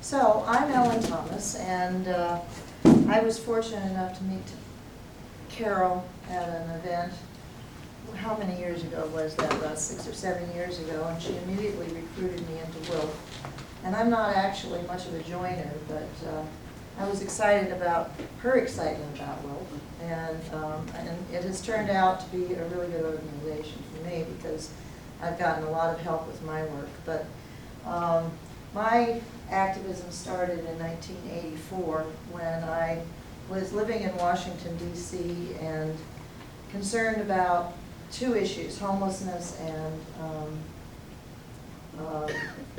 So I'm Ellen Thomas, and I was fortunate enough to meet Carol at an event. How many years ago was that? About 6 or 7 years ago, and she immediately recruited me into WILPF. And I'm not actually much of a joiner, but I was excited about her excitement about WILPF, and it has turned out to be a really good organization for me because I've gotten a lot of help with my work. But my activism started in 1984 when I was living in Washington, D.C. and concerned about two issues, homelessness and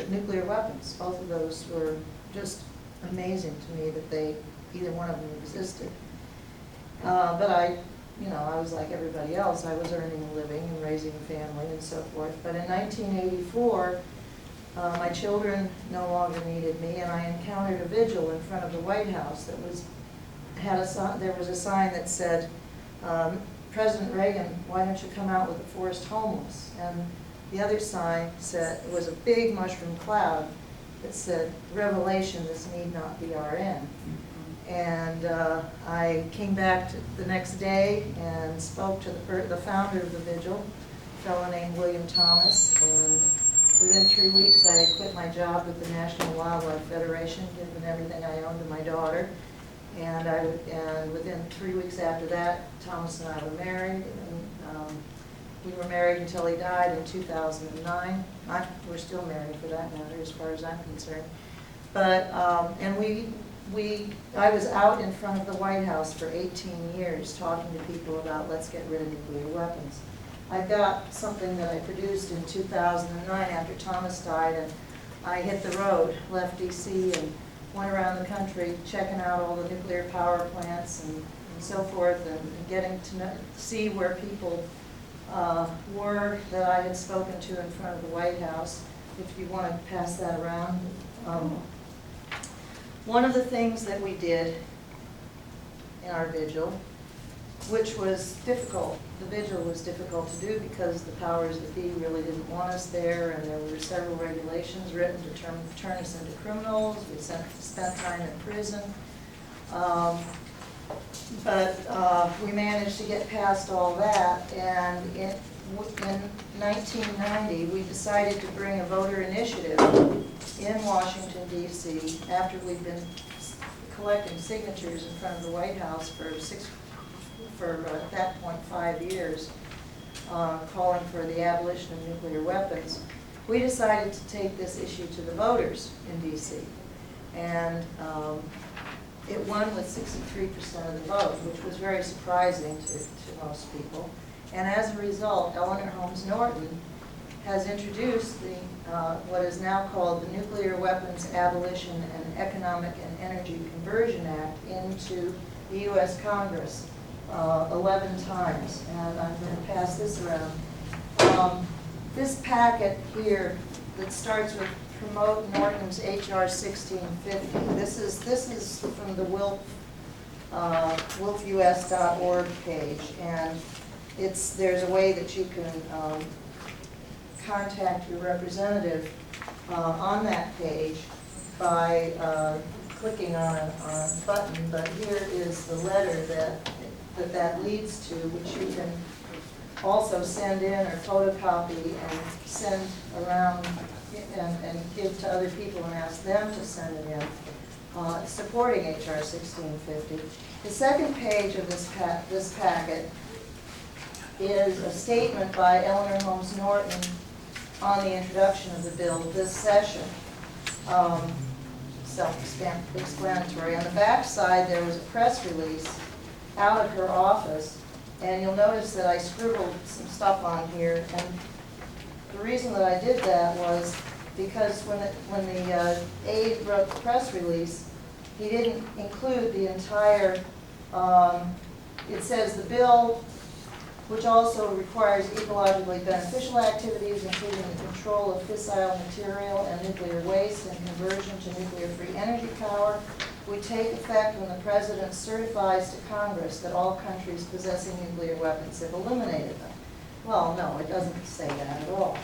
nuclear weapons. Both of those were just amazing to me that either one of them existed. But I was like everybody else. I was earning a living and raising a family and so forth. But in 1984, my children no longer needed me, and I encountered a vigil in front of the White House that there was a sign that said, President Reagan, why don't you come out with the forced homeless? And the other sign said, it was a big mushroom cloud that said, Revelation, this need not be our end. And I came back the next day and spoke to the founder of the vigil, a fellow named William Thomas, and within 3 weeks I had quit my job with the National Wildlife Federation, given everything I owned to my daughter. And within 3 weeks after that, Thomas and I were married. And, we were married until he died in 2009. We're still married for that matter, as far as I'm concerned. But I was out in front of the White House for 18 years talking to people about let's get rid of nuclear weapons. I've got something that I produced in 2009 after Thomas died, and I hit the road, left D.C. and went around the country checking out all the nuclear power plants and so forth, and getting to see where people were that I had spoken to in front of the White House, if you want to pass that around. One of the things that we did in our vigil, which was difficult, the vigil was difficult to do because the powers that be really didn't want us there, and there were several regulations written to turn us into criminals. We spent time in prison. But we managed to get past all that, and in 1990 we decided to bring a voter initiative in Washington, D.C. after we'd been collecting signatures in front of the White House for at that point 5 years, calling for the abolition of nuclear weapons. We decided to take this issue to the voters in D.C. and it won with 63% of the vote, which was very surprising to most people. And as a result, Urner Norton has introduced what is now called the Nuclear Weapons Abolition and Economic and Energy Conversion Act into the U.S. Congress 11 times. And I'm going to pass this around. This packet here that starts with Promote Norton's H.R. 1650. This is from the WILPFus.org page, and there's a way that you can contact your representative on that page by clicking on a button. But here is the letter that leads to, which you can also send in or photocopy and send around and give to other people and ask them to send it in, supporting H.R. 1650. The second page of this packet is a statement by Urner Norton on the introduction of the bill this session. Self-explanatory. On the back side, there was a press release out of her office, and you'll notice that I scribbled some stuff on here. And the reason that I did that was because when the aide wrote the press release, he didn't include the entire, it says the bill, which also requires ecologically beneficial activities, including the control of fissile material and nuclear waste and conversion to nuclear-free energy power, would take effect when the President certifies to Congress that all countries possessing nuclear weapons have eliminated them. Well, no, it doesn't say that at all.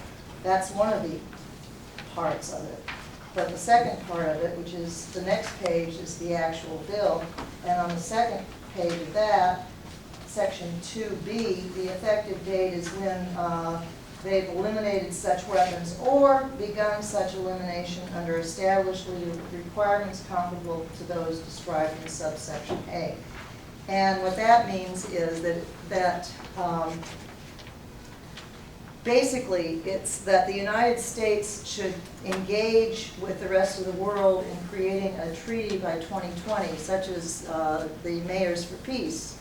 That's one of the parts of it. But the second part of it, which is the next page, is the actual bill. And on the second page of that, section 2B, the effective date is when they've eliminated such weapons or begun such elimination under established legal requirements comparable to those described in subsection A. And what that means is that basically, it's that the United States should engage with the rest of the world in creating a treaty by 2020, such as the Mayors for Peace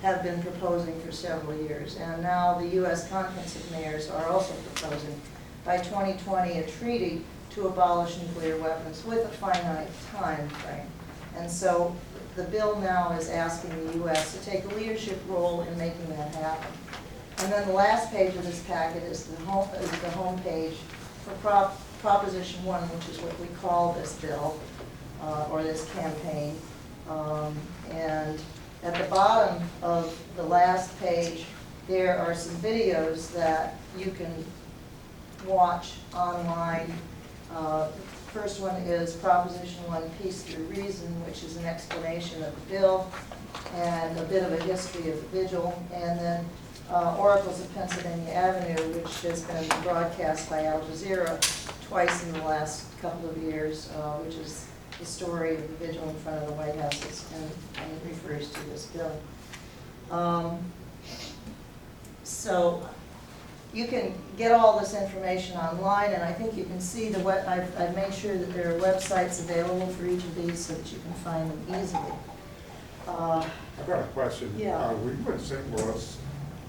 have been proposing for several years. And now the U.S. Conference of Mayors are also proposing by 2020 a treaty to abolish nuclear weapons with a finite time frame. And so the bill now is asking the U.S. to take a leadership role in making that happen. And then the last page of this packet is the home page for Proposition 1, which is what we call this bill, or this campaign. And at the bottom of the last page, there are some videos that you can watch online. First one is Proposition 1, Peace Through Reason, which is an explanation of the bill and a bit of a history of the vigil. And then Oracles of Pennsylvania Avenue, which has been broadcast by Al Jazeera twice in the last couple of years, which is the story of the vigil in front of the White House, and it refers to this bill. So you can get all this information online, and I think you can see I've made sure that there are websites available for each of these so that you can find them easily. I've got a question. Yeah. Were you in St. Louis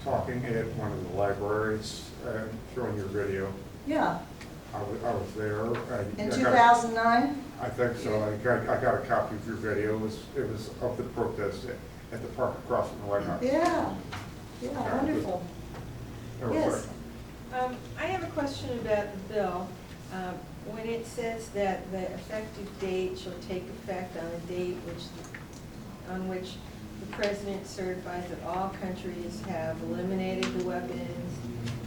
talking at one of the libraries and showing your video? Yeah. I was there. In 2009? I think so. I got a copy of your video. It was of the protest at the park across from the White House. Yeah. Yeah, wonderful. Yes. I have a question about the bill. When it says that the effective date shall take effect on a date on which the President certifies that all countries have eliminated the weapons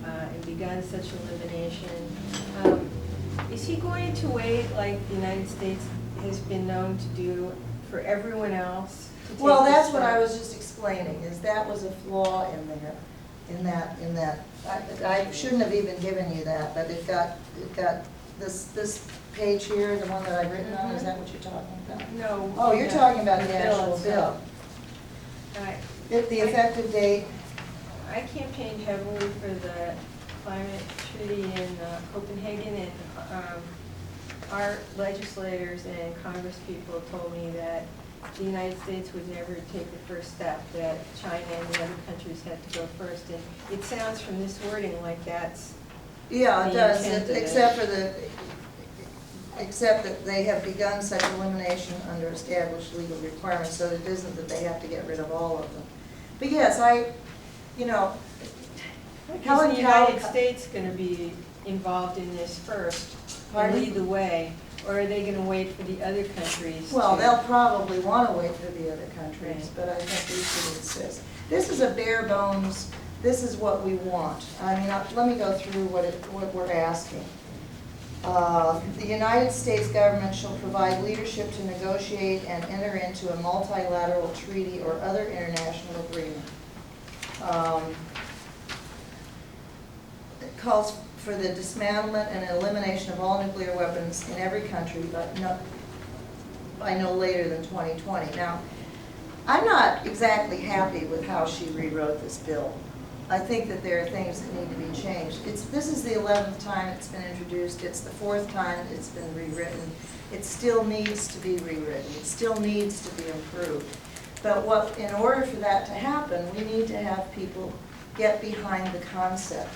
and begun such elimination, is he going to wait like the United States has been known to do for everyone else to take Well, that's this what step? I was just explaining, is that was a flaw in there, in that. I shouldn't have even given you that, but it got this page here, the one that I've written on, is that what you're talking about? No. Oh, you're talking about the actual itself. bill. Right. The effective date, I campaigned heavily for the climate treaty in Copenhagen, and our legislators and Congress people told me that the United States would never take the first step, that China and the other countries had to go first. And it sounds from this wording like that's yeah, it the does, intent of it. except that they have begun such elimination under established legal requirements, so it isn't that they have to get rid of all of them. But yes, Is the United States going to be involved in this first, and lead the way, or are they going to wait for the other countries? Well, to- they'll probably want to wait for the other countries, Right. but I think we should insist. This is a bare bones, this is what we want. I mean, let me go through what we're asking. The United States government shall provide leadership to negotiate and enter into a multilateral treaty or other international agreement. It calls for the dismantlement and elimination of all nuclear weapons in every country, but by no later than 2020. Now, I'm not exactly happy with how she rewrote this bill. I think that there are things that need to be changed. This is the 11th time it's been introduced. It's the 4th time it's been rewritten. It still needs to be rewritten. It still needs to be improved. But in order for that to happen, we need to have people get behind the concept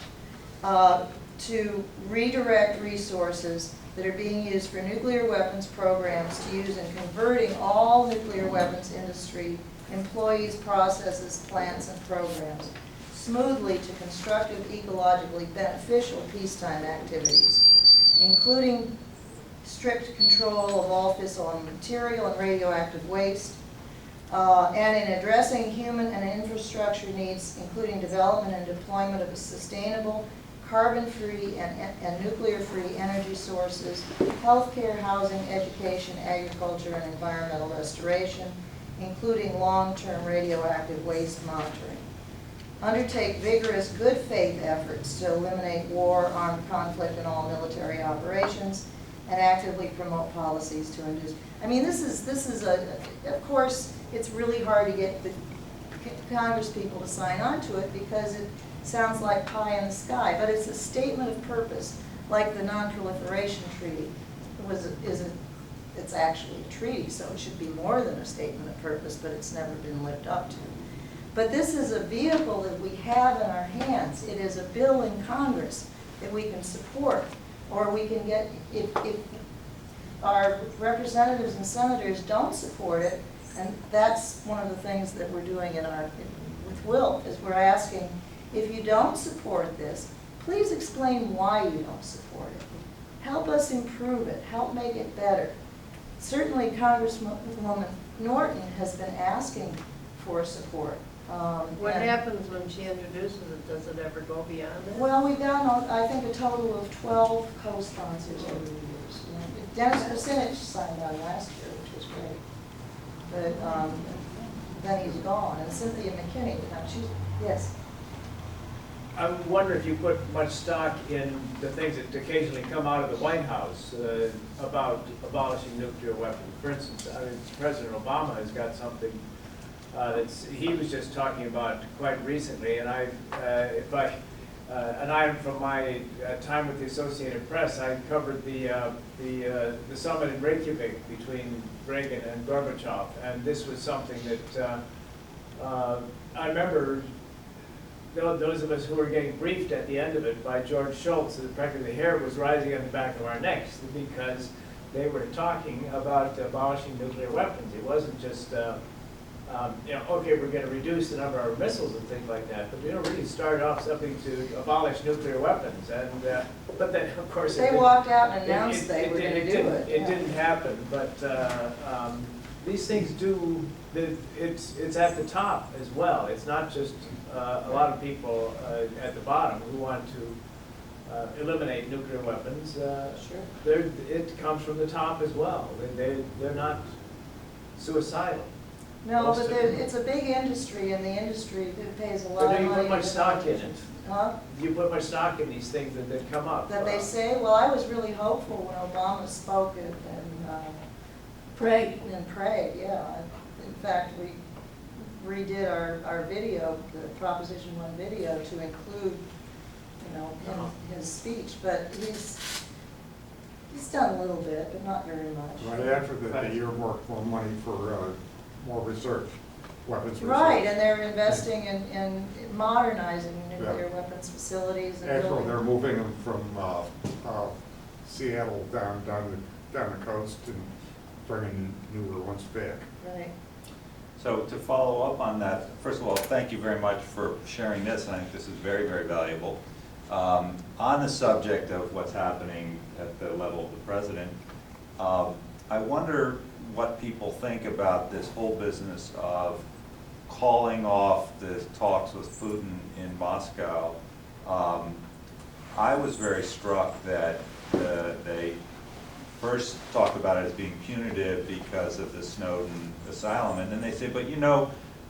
to redirect resources that are being used for nuclear weapons programs to use in converting all nuclear weapons industry employees, processes, plants, and programs smoothly to constructive, ecologically beneficial peacetime activities, including strict control of all fissile material and radioactive waste, and in addressing human and infrastructure needs, including development and deployment of a sustainable, carbon-free and nuclear-free energy sources, healthcare, housing, education, agriculture, and environmental restoration, including long-term radioactive waste monitoring. Undertake vigorous good faith efforts to eliminate war, armed conflict, and all military operations, and actively promote policies to induce. I mean, this is of course, it's really hard to get the Congress people to sign on to it because it sounds like pie in the sky, but it's a statement of purpose, like the Non-Proliferation Treaty. It's actually a treaty, so it should be more than a statement of purpose, but it's never been lived up to. But this is a vehicle that we have in our hands. It is a bill in Congress that we can support, or we can get, if our representatives and senators don't support it, and that's one of the things that we're doing with WILPF, is we're asking, if you don't support this, please explain why you don't support it. Help us improve it, help make it better. Certainly Congresswoman Norton has been asking for support. What happens when she introduces it? Does it ever go beyond that? Well, we've got, I think, a total of 12 co-sponsors over the years. Dennis Kucinich signed on last year, which was great. But then he's gone. And Cynthia McKinney, she's, yes. I wonder if you put much stock in the things that occasionally come out of the White House about abolishing nuclear weapons. For instance, President Obama has got something he was just talking about quite recently, and an item from my time with the Associated Press, I covered the summit in Reykjavik between Reagan and Gorbachev, and this was something that I remember those of us who were getting briefed at the end of it by George Shultz, that practically the hair was rising on the back of our necks because they were talking about abolishing nuclear weapons. It wasn't just okay, we're going to reduce the number of missiles and things like that, but we don't really start off something to abolish nuclear weapons. And but then, of course, they walked out and announced they were going to do it. It didn't happen, but these things do. It's at the top as well. It's not just a lot of people at the bottom who want to eliminate nuclear weapons. Sure. It comes from the top as well. They're not suicidal. No, but it's a big industry, and the industry pays a lot of money. But do you put much stock in it? Huh? Do you put much stock in these things that come up? That they say? Well, I was really hopeful when Obama spoke in Prague. In Prague, yeah. In fact, we redid our video, the Proposition 1 video, to include, his speech. But he's done a little bit, but not very much. Right after that, they earmarked more money for more research, weapons research. Right, and they're investing in modernizing nuclear weapons facilities. And actually, they're moving them from Seattle down the coast and bringing newer ones back. Right. So to follow up on that, first of all, thank you very much for sharing this. I think this is very, very valuable. On the subject of what's happening at the level of the president, I wonder what people think about this whole business of calling off the talks with Putin in Moscow. I was very struck that they first talked about it as being punitive because of the Snowden asylum, and then they say, but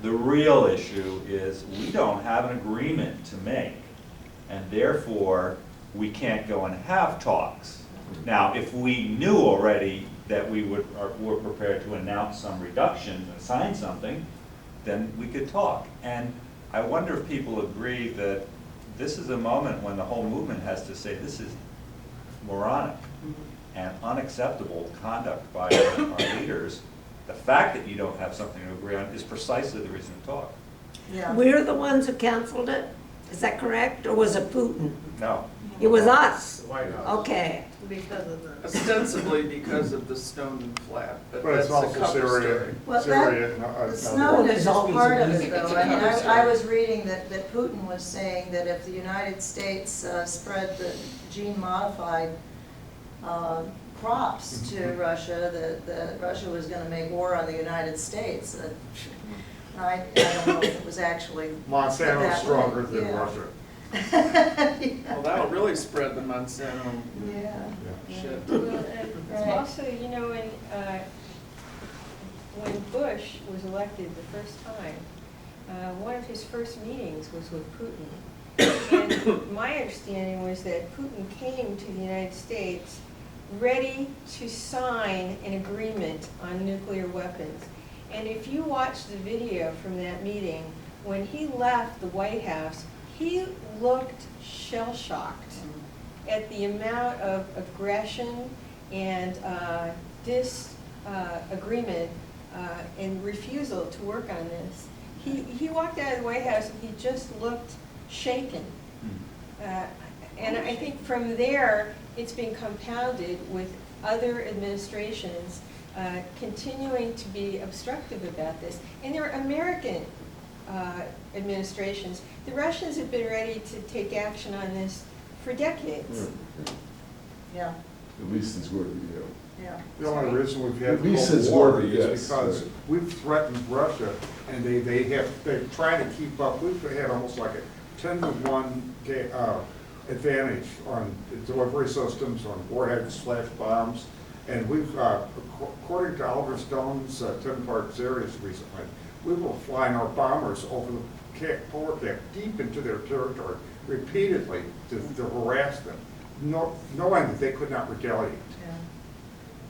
the real issue is we don't have an agreement to make, and therefore we can't go and have talks. Now, if we knew already that we were prepared to announce some reductions and sign something, then we could talk. And I wonder if people agree that this is a moment when the whole movement has to say this is moronic and unacceptable conduct by our leaders. The fact that you don't have something to agree on is precisely the reason to talk. Yeah. We're the ones who canceled it? Is that correct? Or was it Putin? No. It was us? The White House. Okay. Because of the. Ostensibly because of the Snowden flap, but But that's it's a also cover Syria. story. Well, Syria, the Snowden is just part of it, though. I mean, It's a I was reading that Putin was saying that if the United States spread the gene-modified crops to Russia, that Russia was going to make war on the United States. I don't know if it was actually Monsanto's that stronger way. than Yeah. Russia. Well, that'll really spread the Monsanto Yeah. shit. Well, and Right. also, you know, when Bush was elected the first time, one of his first meetings was with Putin. And my understanding was that Putin came to the United States ready to sign an agreement on nuclear weapons. And if you watch the video from that meeting, when he left the White House, he looked shell-shocked at the amount of aggression and disagreement and refusal to work on this. He walked out of the White House and he just looked shaken. And I think from there, it's been compounded with other administrations continuing to be obstructive about this. And there are American administrations. The Russians have been ready to take action on this for decades. Yeah, At least it's worthy, yeah. The only Sorry? reason we've had At least the it's Cold War worthy, is yes, because right. we've threatened Russia, and they're trying to keep up. We've had almost like a 10-to-1 advantage on delivery systems, on warheads/bombs, and we've, according to Oliver Stone's 10-part series recently, we were flying our bombers over the polar cap deep into their territory repeatedly to harass them, knowing that they could not retaliate.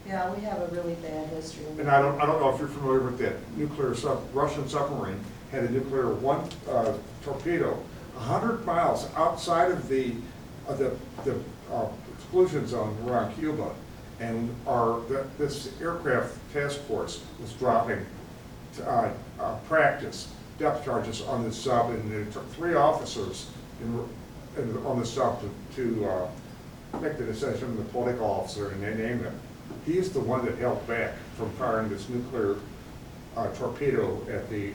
Yeah, we have a really bad history. And I don't know if you're familiar with that Russian submarine had a nuclear torpedo 100 miles outside of the exclusion zone around Cuba, and this aircraft task force was dropping practice depth charges on the sub, and it took 3 officers on the sub to make the decision, the political officer, and they named him. He's the one that held back from firing this nuclear torpedo at the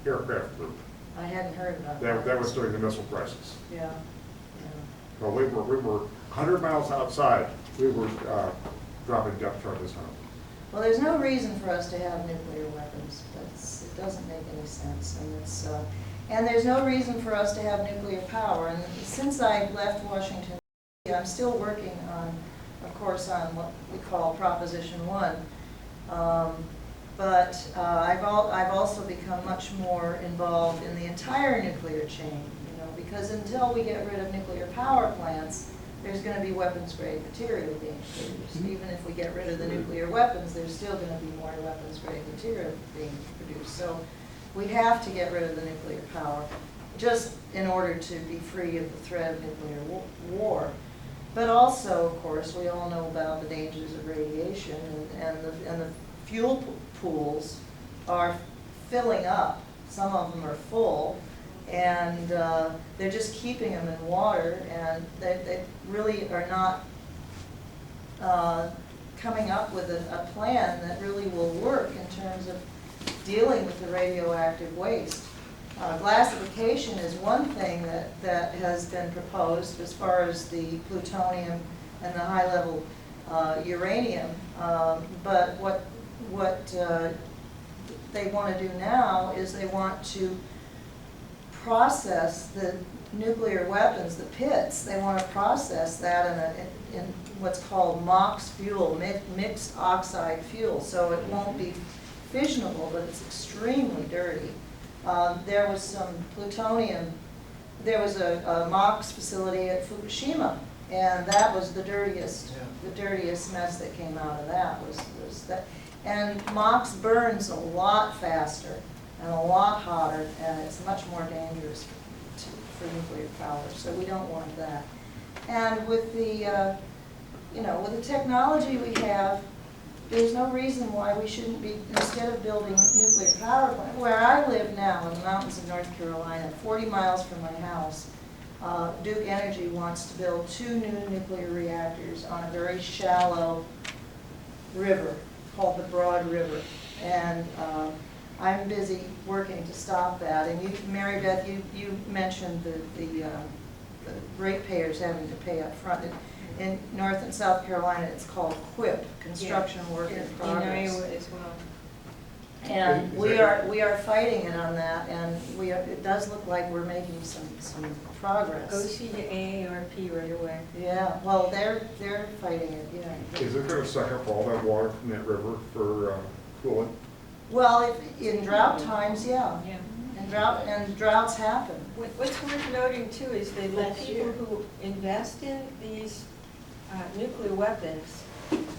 aircraft group. I hadn't heard about that. That was during the missile crisis. Yeah, So we were 100 miles outside. We were dropping depth charges on them. Well, there's no reason for us to have nuclear weapons. It doesn't make any sense, and there's no reason for us to have nuclear power. And since I left Washington, I'm still working on, of course, on what we call Proposition 1. But I've also become much more involved in the entire nuclear chain, because until we get rid of nuclear power plants, there's going to be weapons-grade material being produced. Even if we get rid of the nuclear weapons, there's still going to be more weapons-grade material being produced. So we have to get rid of the nuclear power, just in order to be free of the threat of nuclear war. But also, of course, we all know about the dangers of radiation, and the fuel pools are filling up. Some of them are full, and they're just keeping them in water, and they really are not coming up with a plan that really will work in terms of dealing with the radioactive waste. Glassification is one thing that has been proposed as far as the plutonium and the high-level uranium, but what they want to do now is they want to process the nuclear weapons, the pits. They want to process that in what's called MOX fuel, mixed oxide fuel, so it won't be fissionable, but it's extremely dirty. There was some plutonium. There was a MOX facility at Fukushima, and that was the dirtiest mess that came out of that. Was that. And MOX burns a lot faster and a lot hotter, and it's much more dangerous for nuclear power. So we don't want that. And with the with the technology we have, there's no reason why we shouldn't be, instead of building nuclear power plant. Where I live now, in the mountains of North Carolina, 40 miles from my house, Duke Energy wants to build 2 new nuclear reactors on a very shallow river called the Broad River. And I'm busy working to stop that. And you, Mary Beth, you mentioned the ratepayers having to pay up front. In North and South Carolina, it's called QUIP, Construction Work in Progress. In Iowa as well. And Is we that- are fighting it on that, and it does look like we're making some Go progress. see the AARP right away. Yeah, well, they're fighting it, yeah. Is it gonna suck up all that water from that river for cooling? Well, in drought times, yeah, Yeah. and droughts happen. What's worth noting too is that the Last people year. who invest in these nuclear weapons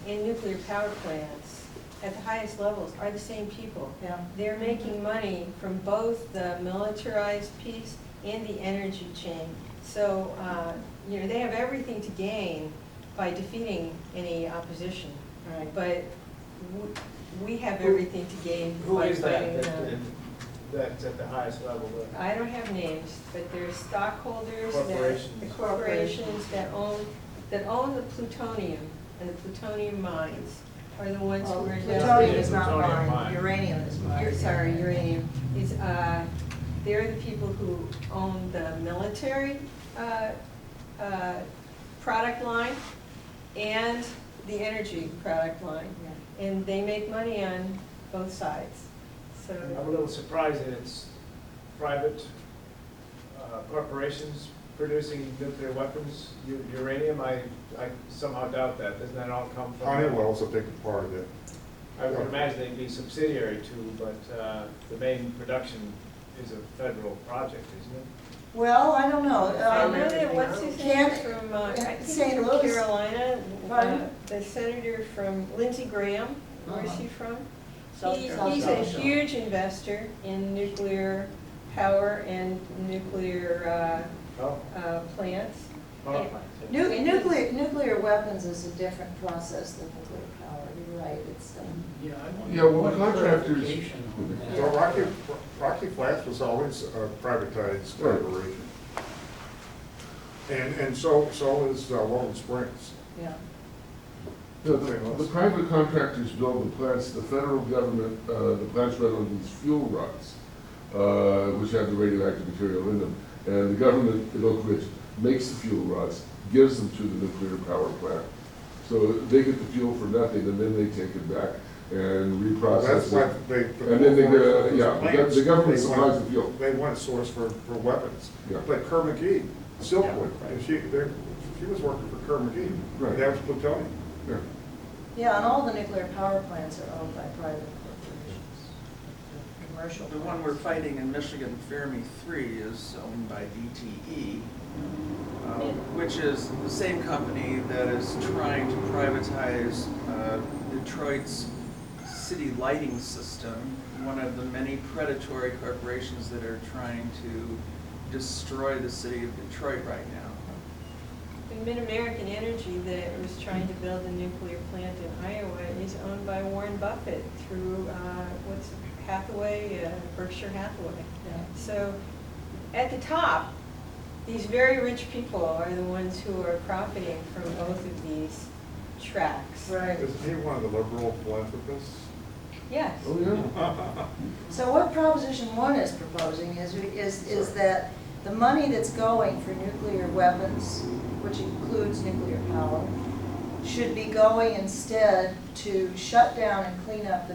and nuclear power plants at the highest levels are the same people. Yeah. They're making money from both the militarized piece and the energy chain. So, they have everything to gain by defeating any opposition. Right. But we have everything to gain Who by is that, fighting them. that's at the highest level? I don't have names, but there's stockholders, Corporations. the corporations that own the plutonium and the plutonium mines are the ones who Well, are plutonium is investing. not Plutonium mine, mine. uranium is mine. Sorry, uranium. They're the people who own the military product line and the energy product line. And they make money on both sides, so. I'm a little surprised that it's private corporations producing nuclear weapons, uranium. I somehow doubt that. Doesn't that all come from? Honeywell's a big part of it. I would imagine they'd be subsidiary to, but the main production is a federal project, isn't it? Well, I don't know. I know that, what's his name Can- from, I think he's St. from Louis. Carolina, Pardon? the senator from, Lindsey Graham, where's Uh-huh. he from? South He's Carolina. a huge investor in nuclear power and nuclear Oh, plants. power plants. yeah. Nuclear weapons is a different process than nuclear power, you're right, it's, Yeah, well, the contractors, So Rocky Flats was always a privatized corporation. And so is Walton Springs. yeah. the private contractors build the plants, the federal government, the plants run on these fuel rods, which have the radioactive material in them. And the government in Oak Ridge makes the fuel rods, gives them to the nuclear power plant. So they get the fuel for nothing, and then they take it back and reprocess That's it. what they. And then they get, the plants, the government they supplies want- the fuel. They want a source for weapons. Yeah. But Kerr McGee, Silkwood, Yeah, right. and she was working for Kerr McGee. Right. That was plutonium. Yeah. Yeah, and all the nuclear power plants are owned by private corporations, commercial. The one we're fighting in Michigan, Fermi 3, is owned by DTE, which is the same company that is trying to privatize Detroit's city lighting system, one of the many predatory corporations that are trying to destroy the city of Detroit right now. And Mid-American Energy that was trying to build a nuclear plant in Iowa is owned by Warren Buffett through, Berkshire Hathaway. Yeah. So, at the top, these very rich people are the ones who are profiting from both of these tracks. Right. Isn't he one of the liberal philanthropists? Yes. Oh, yeah. So what Proposition 1 is proposing is that the money that's going for nuclear weapons, which includes nuclear power, should be going instead to shut down and clean up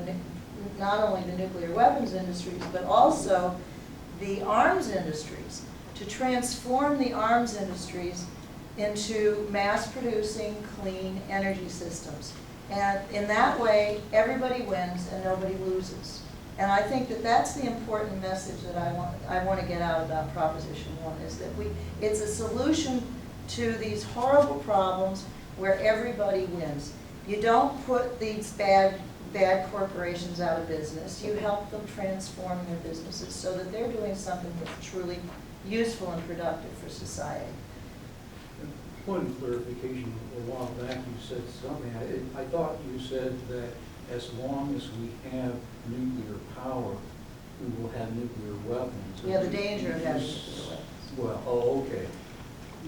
not only the nuclear weapons industries, but also the arms industries, to transform the arms industries into mass-producing, clean energy systems. And in that way, everybody wins and nobody loses. And I think that that's the important message that I want to get out about Proposition 1, is that it's a solution to these horrible problems where everybody wins. You don't put these bad corporations out of business. You help them transform their businesses so that they're doing something that's truly useful and productive for society. Point of clarification, a while back you said something, I thought you said that as long as we have nuclear power, we will have nuclear weapons. We have the danger of having nuclear weapons. Well, oh, okay.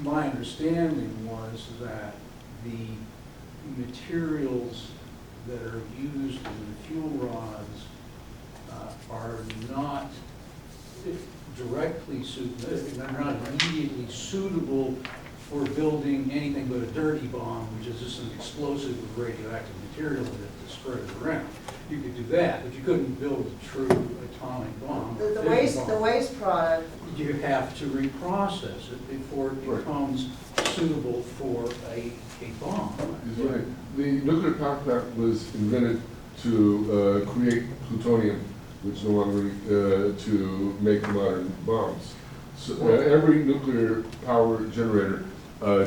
My understanding was that the materials that are used in the fuel rods are not directly suitable, they're not immediately suitable for building anything but a dirty bomb, which is just an explosive with radioactive material that destroys around. you could do that, but you couldn't build a true atomic bomb. or The fission waste, the bomb. waste product, You have to reprocess it before it Right. becomes suitable for a bomb. He's right. The nuclear power plant was invented to create plutonium, which no longer, to make modern bombs. So every nuclear power generator,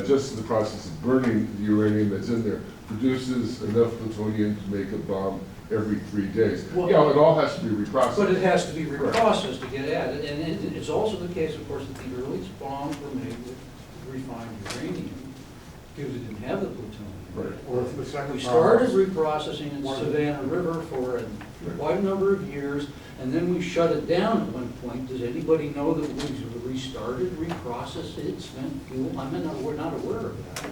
just in the process of burning the uranium that's in there, produces enough plutonium to make a bomb every 3 days. Well- Yeah, it all has to be reprocessed. But it has to be reprocessed to get at it, and it's also the case, of course, that the earliest bombs were made with refined uranium, because it didn't have the plutonium. Right. Or if the second We power- started reprocessing in Savannah River for quite a number of years, and then we shut it down at one point. Does anybody know that we restarted, reprocessed it, spent fuel? I mean, we're not aware of that.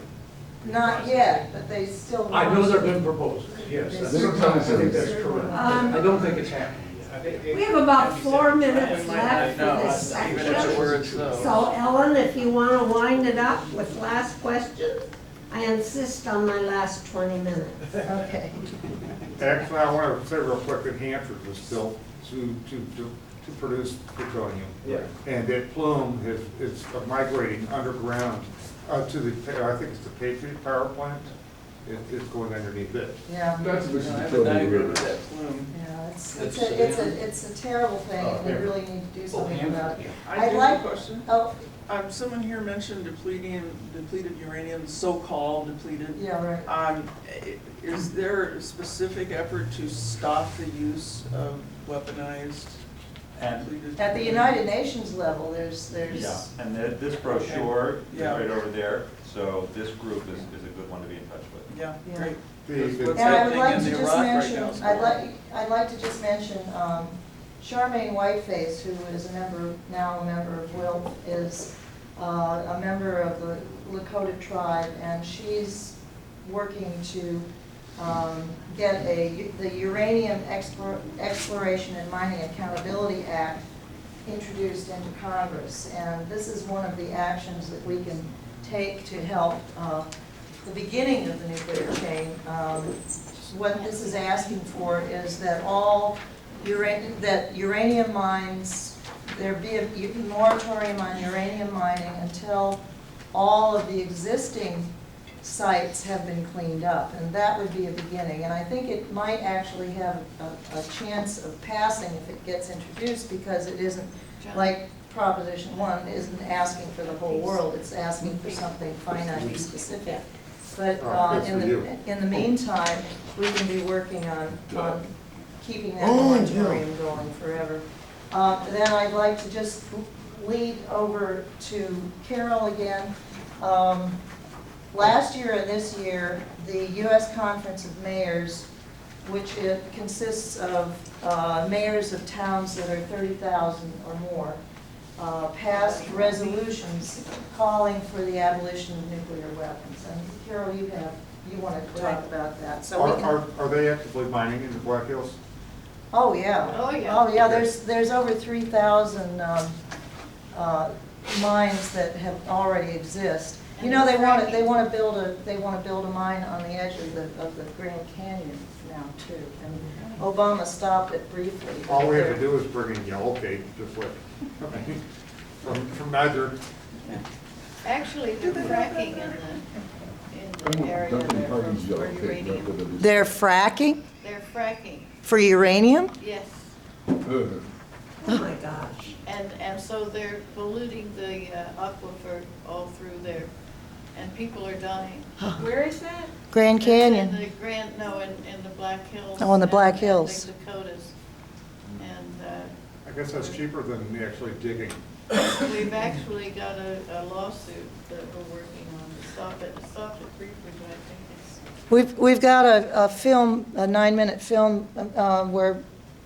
not yet, but they still. I know want there have to. been proposals, yes. Yes. They don't tell us I think that's everything. correct. Um, I don't think it's happening yet. We have about 4 minutes left for No, this even if it section. were so. So Ellen, if you want to wind it up with last questions, I insist on my last 20 minutes. Okay. Actually, I want to say real quick that Hanford was built to produce plutonium. Yeah. And that plume is migrating underground to the, I think it's the Patriot Power Plant. It's going underneath it. Yeah. That's a I have a Plutonium diagram river. of that plume. Yeah, it's That's it's a terrible thing, and we yeah. really need to do Oh, something about it. I I'd do like- have a question. Oh, Someone here mentioned depleted uranium, so-called depleted. yeah, right. Is there a specific effort to stop the use of weaponized And, depleted? At the United Nations level, there's, yeah, and this brochure is Yeah. right over there, so this group is a good one to be in touch with. Yeah, Yeah. great. The- What's And I would happening like in to just Iraq right mention, now is I'd like to just mention, Charmaine Whiteface, who is now a member of WILPF, is a member of the Lakota tribe, and she's working to get the Uranium Exploration and Mining Accountability Act introduced into Congress. And this is one of the actions that we can take to help the beginning of the nuclear chain. What this is asking for is that uranium mines, there be a moratorium on uranium mining until all of the existing sites have been cleaned up, and that would be a beginning. And I think it might actually have a chance of passing if it gets introduced, because it isn't, like Proposition 1 isn't asking for the whole world, it's asking for something finite and specific. But Good for you. in the meantime, we can be working on keeping that moratorium going forever. Then I'd like to just lead over to Carol again. Last year and this year, the U.S. Conference of Mayors, which it consists of mayors of towns that are 30,000 or more, passed resolutions calling for the abolition of nuclear weapons. And Carol, you want to talk about that. So we can. Are they actively mining in the Black Hills? Oh, yeah. Oh, yeah. Oh, yeah, there's over 3,000 mines that have already exist. You know, they want to build a mine on the edge of the Grand Canyon now too. And Obama stopped it briefly. All we have to do is bring in yellow cake, just like, from Niger. Actually, they're fracking in the area Duncan there Harding's for yellow cake, not uranium. that it is. They're fracking They're fracking, for uranium? yes. Oh, my gosh. And so they're polluting the aquifer all through there, and people are dying. Where is that? Grand In Canyon. the in the Black Hills. Oh, in the Black and Hills. the Dakotas. And I guess that's cheaper than actually digging. we've actually got a lawsuit that we're working on to stop it. Stopped it briefly, but I think it's. We've got a film, a 9-minute film where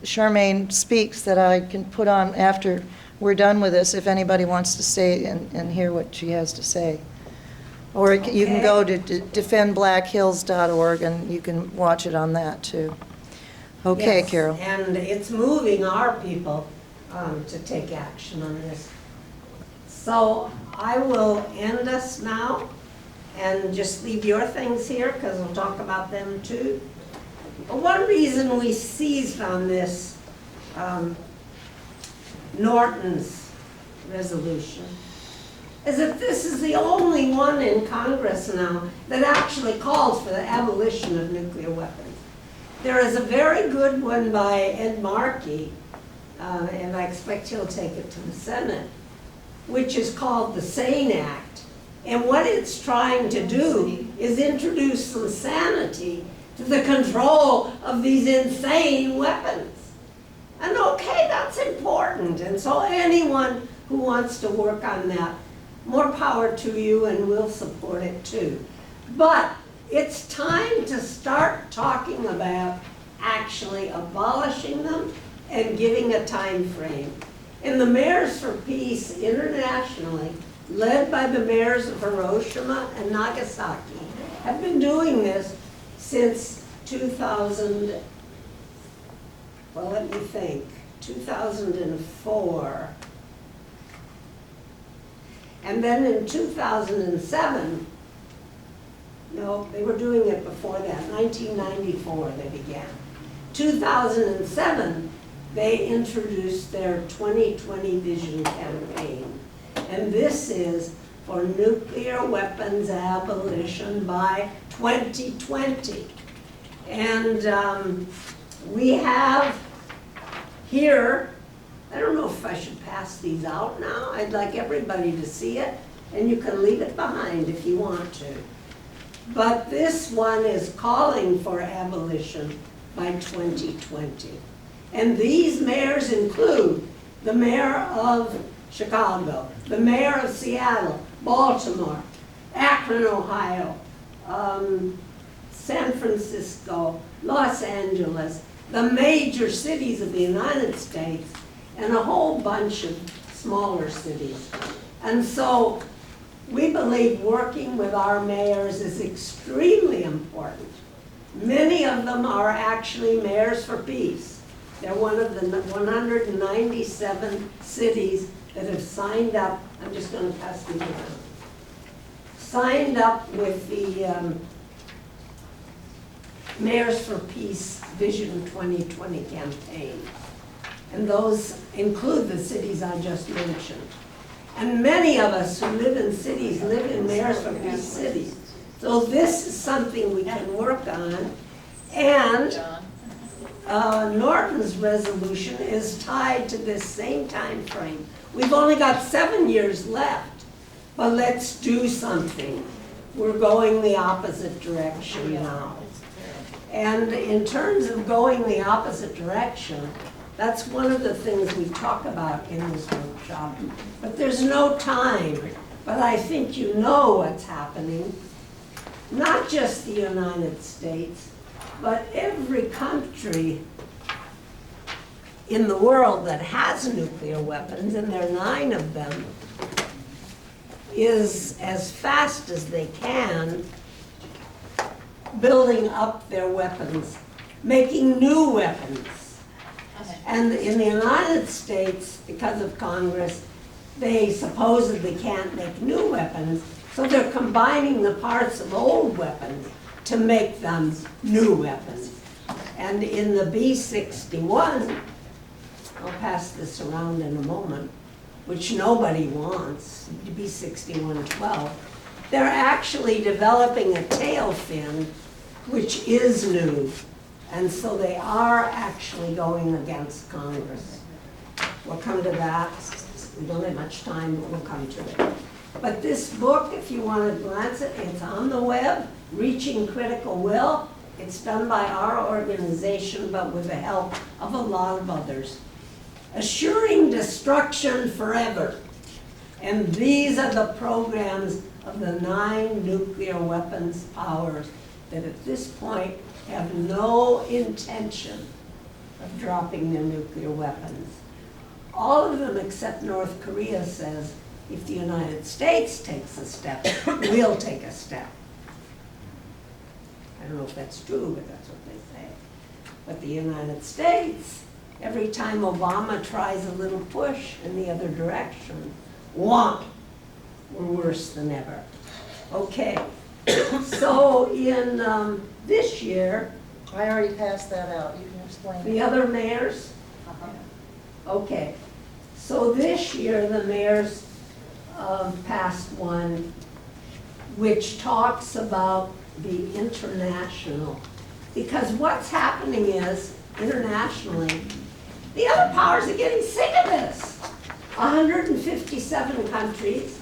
Charmaine speaks that I can put on after we're done with this, if anybody wants to stay and hear what she has to say. Or you can go to defendblackhills.org and you can watch it on that too. Okay, Yes, Carol. and it's moving our people to take action on this. So I will end us now and just leave your things here, because we'll talk about them too. One reason we seized on this Norton's resolution is that this is the only one in Congress now that actually calls for the abolition of nuclear weapons. There is a very good one by Ed Markey, and I expect he'll take it to the Senate, which is called the SANE Act. And what it's trying to do is introduce some sanity to the control of these insane weapons. And okay, that's important. And so anyone who wants to work on that, more power to you, and we'll support it too. But it's time to start talking about actually abolishing them and giving a time frame. And the Mayors for Peace internationally, led by the mayors of Hiroshima and Nagasaki, have been doing this since 2000, well, let me think, 2004. And then in 2007, no, they were doing it before that, 1994 they began. 2007, they introduced their 2020 Vision campaign. And this is for nuclear weapons abolition by 2020. And we have here, I don't know if I should pass these out now. I'd like everybody to see it, and you can leave it behind if you want to. But this one is calling for abolition by 2020. And these mayors include the mayor of Chicago, the mayor of Seattle, Baltimore, Akron, Ohio, San Francisco, Los Angeles, the major cities of the United States, and a whole bunch of smaller cities. And so we believe working with our mayors is extremely important. Many of them are actually mayors for peace. They're one of the 197 cities that have signed up. I'm just going to pass these around. Signed up with the Mayors for Peace Vision 2020 campaign. And those include the cities I just mentioned. And many of us who live in cities live in Mayors for Peace cities. So this is something we can work on. And Norton's resolution is tied to this same time frame. We've only got 7 years left, but let's do something. We're going the opposite direction now. And in terms of going the opposite direction, that's one of the things we talk about in this workshop. But there's no time. But I think you know what's happening. Not just the United States, but every country in the world that has nuclear weapons, and there are 9 of them, is as fast as they can building up their weapons, making new weapons. And in the United States, because of Congress, they supposedly can't make new weapons, so they're combining the parts of old weapons to make them new weapons. And in the B-61, I'll pass this around in a moment, which nobody wants, B-61-12, they're actually developing a tail fin, which is new. And so they are actually going against Congress. We'll come to that. We don't have much time, but we'll come to it. But this book, if you want to glance at it, it's on the web, Reaching Critical Will. It's done by our organization, but with the help of a lot of others. Assuring Destruction Forever. And these are the programs of the 9 nuclear weapons powers that at this point have no intention of dropping their nuclear weapons. All of them except North Korea says, if the United States takes a step, we'll take a step. I don't know if that's true, but that's what they say. But the United States, every time Obama tries a little push in the other direction, womp, we're worse than ever. Okay, so in this year, I already passed that out, you can explain. The it. other mayors? Uh-huh. Okay. So this year, the mayors passed one which talks about the international. Because what's happening is, internationally, the other powers are getting sick of this. 157 countries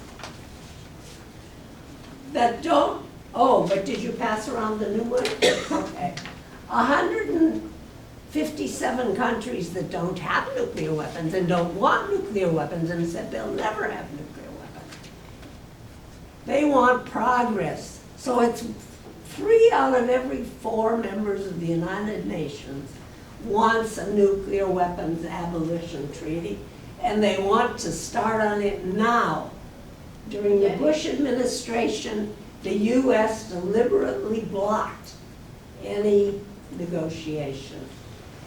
that don't, oh, but did you pass around the new one? Okay. 157 countries that don't have nuclear weapons and don't want nuclear weapons and said they'll never have nuclear weapons. They want progress. So it's 3 out of every 4 members of the United Nations wants a nuclear weapons abolition treaty, and they want to start on it now. During the Bush administration, the U.S. deliberately blocked any negotiation.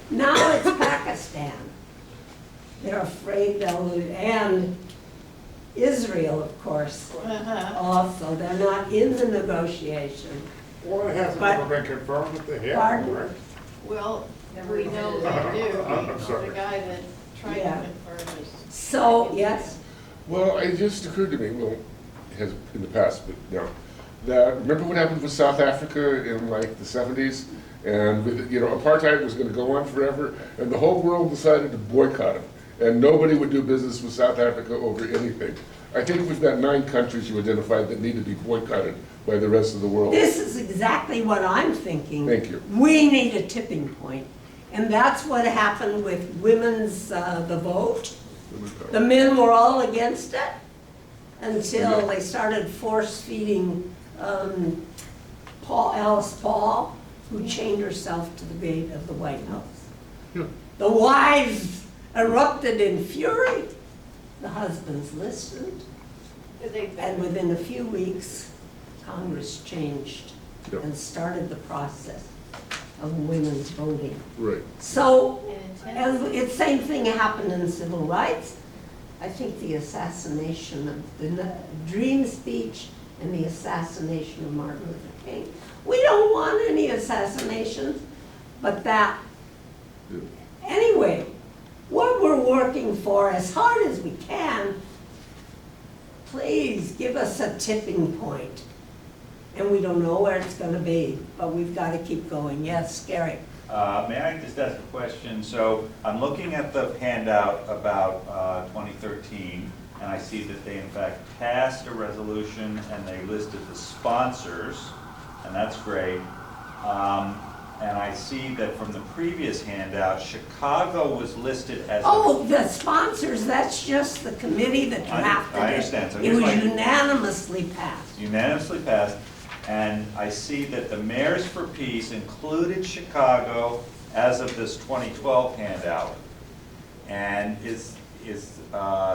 Now it's Pakistan. They're afraid they'll lose, and Israel, of course, also. They're not in the negotiation. Well, it hasn't But- ever been confirmed that they have, Pardon? right? Well, we know they do. I'm sorry. The guy that tried Yeah. to confirm is. So, yes, Well, it just occurred to me, well, it has in the past, but now, that, remember what happened with South Africa in like the 70s? And with, you know, apartheid was gonna go on forever, and the whole world decided to boycott it. And nobody would do business with South Africa over anything. I think we've got 9 countries you identified that need to be boycotted by the rest of the world. this is exactly what I'm thinking. Thank you. We need a tipping point. And that's what happened with women's, the vote. The men were all against it until they started force-feeding Alice Paul, who chained herself to the gate of the White House. Yeah. The wives erupted in fury. The husbands listened. And within a few weeks, Congress changed Yep. and started the process of women's voting. Right. So, and it's same thing happened in civil rights. I think the assassination of the Dream speech and the assassination of Martin Luther King. We don't want any assassinations, but that, Yeah. anyway, what we're working for as hard as we can, please give us a tipping point. And we don't know where it's gonna be, but we've gotta keep going. Yes, Gary? May I just ask a question? So I'm looking at the handout about 2013, and I see that they in fact passed a resolution and they listed the sponsors, and that's great. And I see that from the previous handout, Chicago was listed as. Oh, the sponsors, that's just the committee that drafted it. I understand. So It here's was my- unanimously passed. Unanimously passed, and I see that the Mayors for Peace included Chicago as of this 2012 handout. And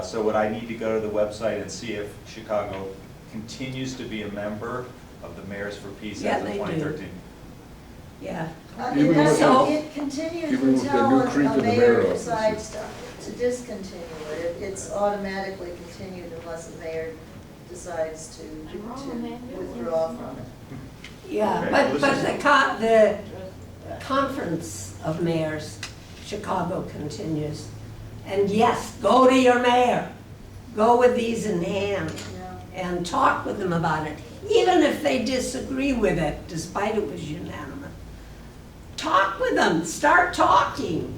so would I need to go to the website and see if Chicago continues to be a member of the Mayors for Peace Yeah, as of they do. 2013? Yeah. Even It doesn't- with- it continues even with the until new creep a in the mayor mayor office. decides to discontinue it. It's automatically continued unless the mayor decides to withdraw from it. Yeah, Okay, but this is- the conference of mayors, Chicago continues. And yes, go to your mayor. Go with these in hand Yeah. and talk with them about it. Even if they disagree with it, despite it was unanimous. Talk with them, start talking.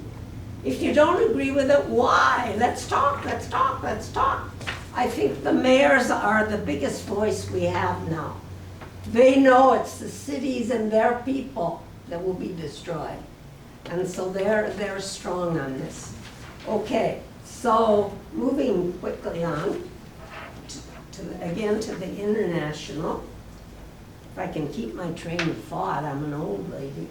If you don't agree with it, why? Let's talk, let's talk, let's talk. I think the mayors are the biggest voice we have now. They know it's the cities and their people that will be destroyed. And so they're strong on this. Okay, so moving quickly on again to the international. If I can keep my train of thought, I'm an old lady.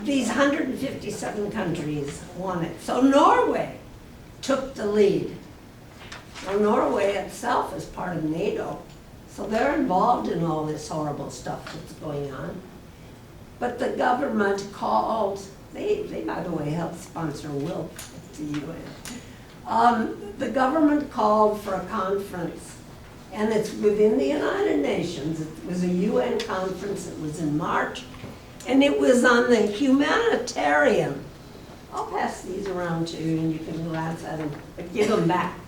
These 157 countries want it. So Norway took the lead. Well, Norway itself is part of NATO, so they're involved in all this horrible stuff that's going on. But the government called, they by the way helped sponsor WILPF at the UN. The government called for a conference, and it's within the United Nations. It was a UN conference, it was in March, and it was on the humanitarian. I'll pass these around to you and you can glance at them, but give them back.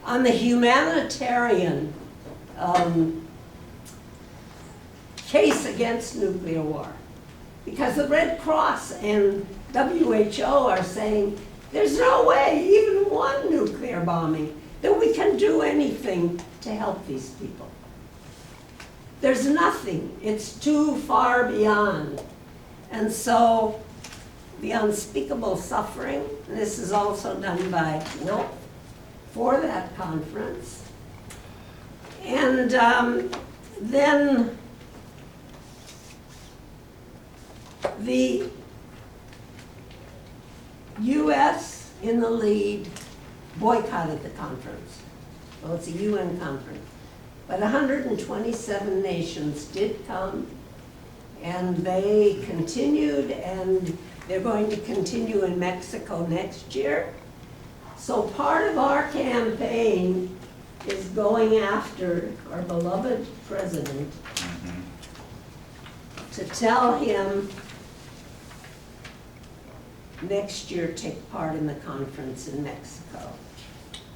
On the humanitarian case against nuclear war. Because the Red Cross and WHO are saying there's no way, even one nuclear bombing, that we can do anything to help these people. There's nothing. It's too far beyond. And so the unspeakable suffering, and this is also done by WILPF for that conference. And then the US in the lead boycotted the conference. Well, it's a UN conference. But 127 nations did come, and they continued, and they're going to continue in Mexico next year. So part of our campaign is going after our beloved president to tell him next year take part in the conference in Mexico.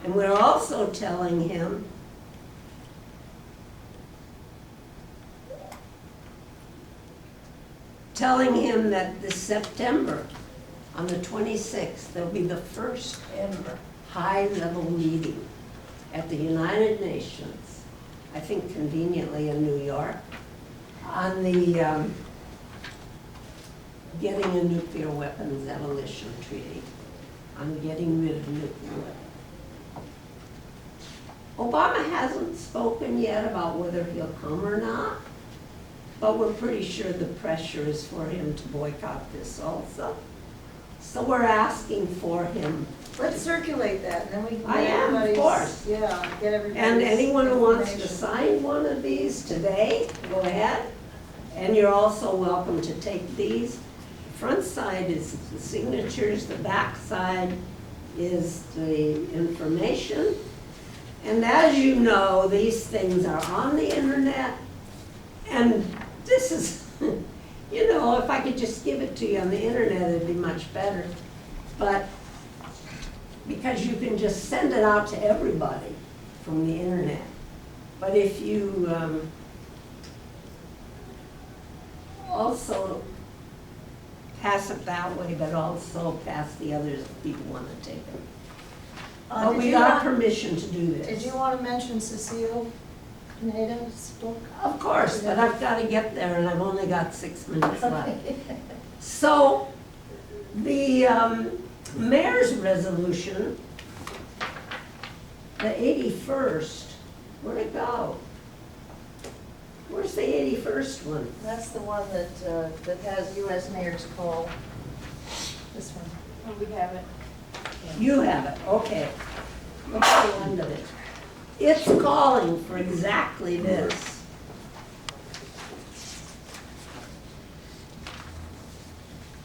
And we're also telling him that this September, on the 26th, there'll be the first ever high-level meeting at the United Nations, I think conveniently in New York, on the getting a nuclear weapons abolition treaty, on getting rid of nuclear weapons. Obama hasn't spoken yet about whether he'll come or not, but we're pretty sure the pressure is for him to boycott this also. So we're asking for him. Let's circulate that, and then we can I get am, of everybody's. course. Yeah, get everybody's. And anyone who wants to information. sign one of these today, go ahead. And you're also welcome to take these. The front side is the signatures, the back side is the information. And as you know, these things are on the internet. And this is, you know, if I could just give it to you on the internet, it'd be much better. But because you can just send it out to everybody from the internet. But if you also pass it that way, but also pass the others if people want to take them. But Did we you got want- permission to do this. Did you want to mention Cecile Pineda's book? Of course, but I've got to get there and I've only got 6 minutes left. So the mayor's resolution, the 81st, where'd it go? Where's the 81st one? That's the one that has US mayors call. This one. Oh, we have it. You have it, okay. Look at the end of it. It's calling for exactly this.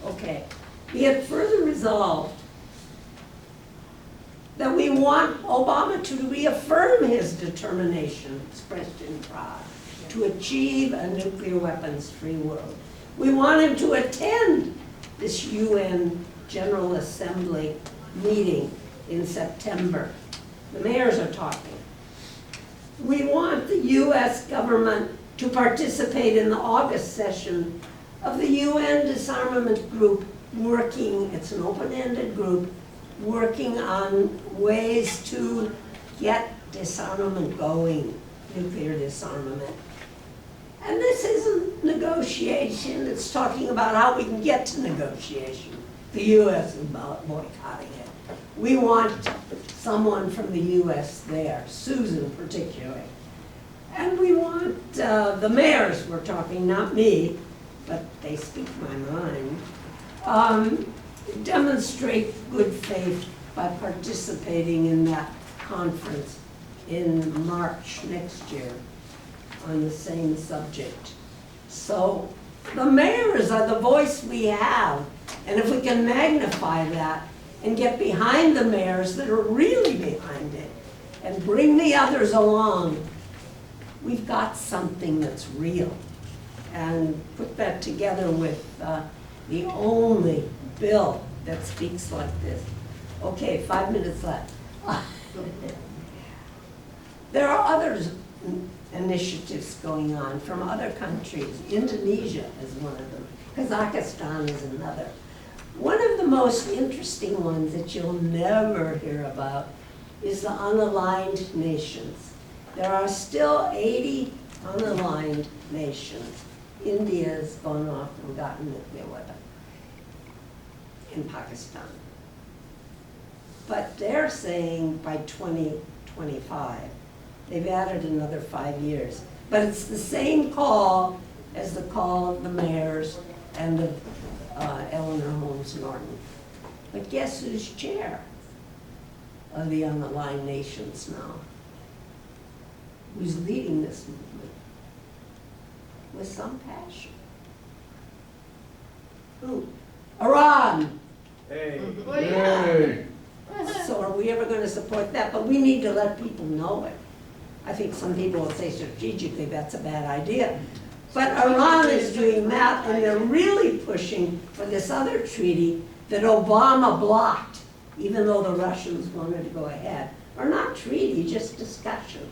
Okay. Be it further resolved that we want Obama to reaffirm his determination expressed in Prague to achieve a nuclear weapons-free world. We want him to attend this UN General Assembly meeting in September. The mayors are talking. We want the US government to participate in the August session of the UN Disarmament Group working, it's an open-ended group, working on ways to get disarmament going, nuclear disarmament. And this isn't negotiation, it's talking about how we can get to negotiation. The US is boycotting it. We want someone from the US there, Susan particularly. And we want the mayors, we're talking, not me, but they speak my mind, demonstrate good faith by participating in that conference in March next year on the same subject. So the mayors are the voice we have, and if we can magnify that and get behind the mayors that are really behind it and bring the others along, we've got something that's real. And put that together with the only bill that speaks like this. Okay, 5 minutes left. There are other initiatives going on from other countries. Indonesia is one of them. Kazakhstan is another. One of the most interesting ones that you'll never hear about is the unaligned nations. There are still 80 unaligned nations. India's gone off and gotten a nuclear weapon in Pakistan. But they're saying by 2025, they've added another 5 years. But it's the same call as the call of the mayors and of Eleanor Holmes Norton. But guess who's chair of the unaligned nations now? Who's leading this movement? With some passion. Who? Iran! Hey. Well, yeah. Yay. So are we ever going to support that? But we need to let people know it. I think some people will say strategically that's a bad idea. But Iran is doing that, and they're really pushing for this other treaty that Obama blocked, even though the Russians wanted to go ahead. Or not treaty, just discussion.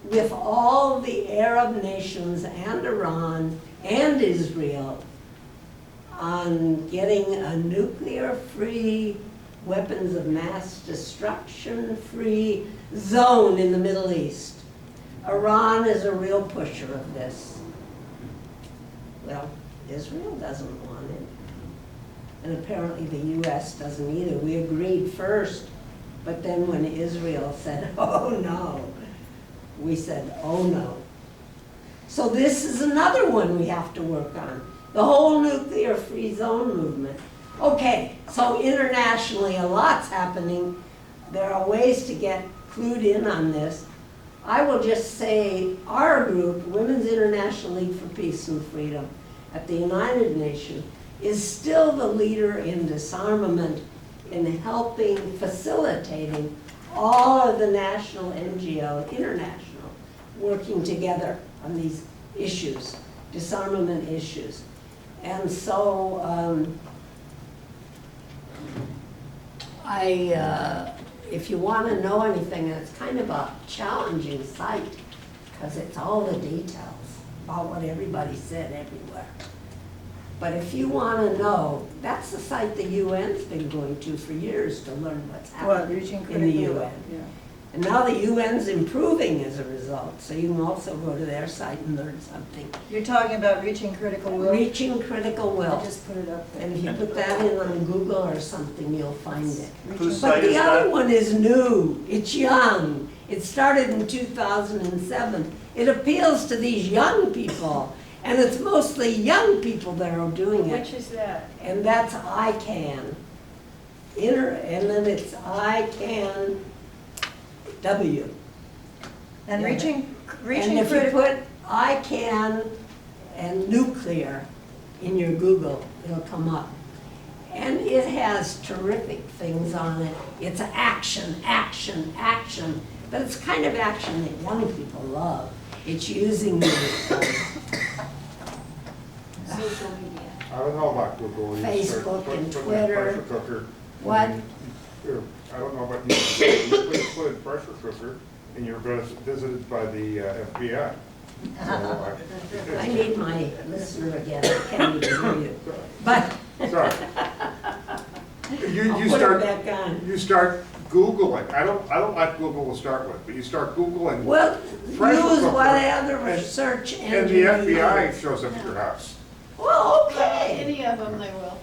With all the Arab nations and Iran and Israel on getting a nuclear-free, weapons of mass destruction-free zone in the Middle East. Iran is a real pusher of this. Well, Israel doesn't want it. And apparently the US doesn't either. We agreed first, but then when Israel said, oh no, we said, oh no. So this is another one we have to work on. The whole nuclear-free zone movement. Okay, so internationally a lot's happening. There are ways to get clued in on this. I will just say our group, Women's International League for Peace and Freedom at the United Nations, is still the leader in disarmament, in helping, facilitating all of the national NGO, international, working together on these issues, disarmament issues. And so if you want to know anything, and it's kind of a challenging site because it's all the details about what everybody said everywhere. But if you want to know, that's the site the UN's been going to for years to learn what's happening in the UN. Yeah. And now the UN's improving as a result, so you can also go to their site and learn something. You're talking about reaching critical will? Reaching critical will. I just put it up there. And if you put that in on Google or something, you'll find it. Whose But site is the other that? one is new, it's young. It started in 2007. It appeals to these young people, and it's mostly young people that are doing it. Which is that? And that's ICANN. And then it's ICANN W. And Yeah. reaching And if you critical, put ICANN and nuclear in your Google, it'll come up. And it has terrific things on it. It's action, action, action. But it's kind of action that young people love. It's using the Social media. I don't know about Google. You Facebook start and putting in Twitter. Pressure cooker. What? I don't know about you. You put in pressure cooker and you're visited by the FBI. So I need my listener again. I can't even hear you. But Sorry. I'll You put it start, back on. you start Googling. I don't like Google to start with, but you start Googling. Well, Pressure use cooker, whatever and- search And engine the you FBI use. shows up at your house. Well, okay. Any of them they will.